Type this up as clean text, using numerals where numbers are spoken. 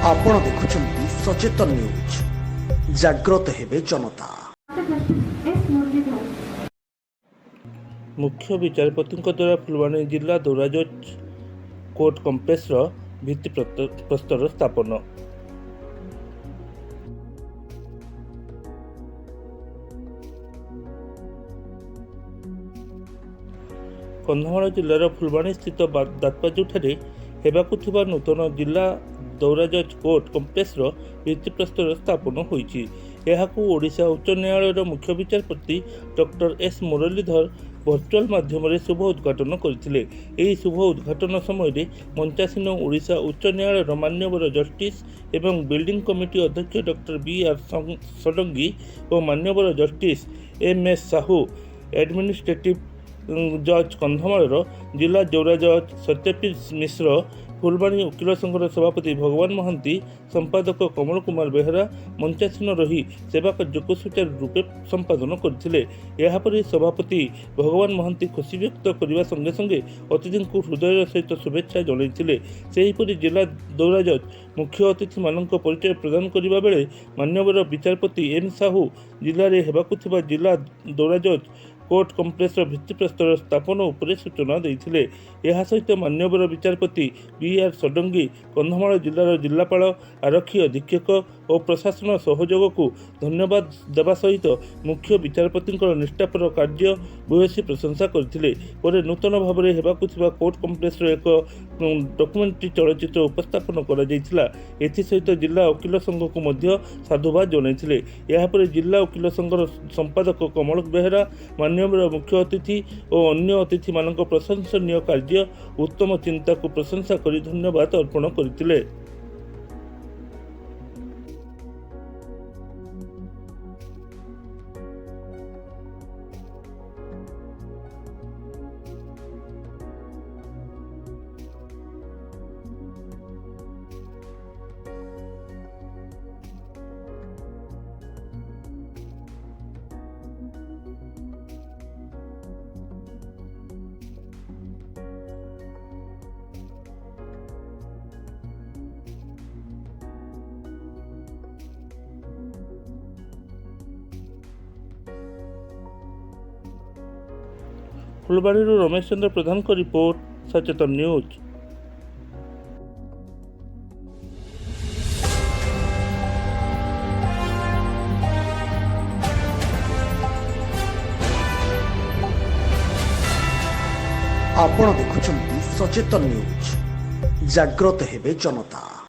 आपण देखुछंती सचेतन न्यूज जागृत हेबे जनता। मुख्य विचारपति द्वारा फुलवाणी जिला दौराजज कोर्ट कम्प्लेक्स भित्ति प्रस्तर स्थापन। कंधमाल जिलार फुलवाणी स्थित दातपाजुठारे हेबाकु थिबा नूतन जिला दौराजज कोर्ट कम्प्लेक्स भित्तिप्रस्तर स्थापन होईछि। एहाकु ओडिशा उच्च न्यायालयर मुख्य विचारपति डॉक्टर एस मुरलीधर वर्चुआल माध्यम शुभ उद्घाटन करथिले। एही शुभ उद्घाटन समय मंचासीन ओडिशा उच्च न्यायालयर मान्यवर जस्टिस एवं बिल्डिंग कमिटी अध्यक्ष डॉक्टर बी आर षडंगी और मान्यवर justice M S Sahoo administrative जज कंधमाल जिला दौराजज सत्यपीर मिश्र फुलवाणी वकिल संघर सभापति भगवान महांती संपादक कमल कुमार बेहरा मंचासीन रही सेवा कार्य को सुचारू रूपे संपादन करथिले। यापर सभापति भगवान महांती खुशी व्यक्त करने संगे संगे अतिथि को हृदय सहित शुभेच्छा जनइथिले। सेहीपरि जिला दौराजज मुख्य अतिथि मानक परिचय प्रदान करने बेले मान्यवर विचारपति एम साहू जिले में हेबाकु थिबा जिला दौराजज कोर्ट कम्प्लेक्स भित्तिप्रस्तर स्थापन उपरे सूचना देइथिले। एहा सहित मान्यवर विचारपति बी आर षडंगी कंधमाल जिलार जिलापाल आरक्षी अधीक्षक और प्रशासन सहयोग को धन्यवाद देवा सहित मुख्य विचारपति निष्ठापर कार्य भूयसी प्रशंसा करथिले। पर नूतन भाव में हेबाकु थिबा कोर्ट कम्प्लेक्स एक डॉक्यूमेंटरी चलचित्र उपस्थापन करा जायथिला। एथि सहित जिला वकिल संघ को मध्य साधुवाद जनइथिले। यापर जिला वकिल संघर संपादक कमल बेहरा मान्यवर मुख्य अतिथि और अन्य अतिथि मानक प्रशंसनीय कार्य उत्तम चिंता को प्रशंसा कर धन्यवाद अर्पण करथिले। फुलवाणी रमेश चंद्र प्रधान को रिपोर्ट सचेतन न्यूज। आपण देखुछंती सचेतन न्यूज जागृत हेबे जनता।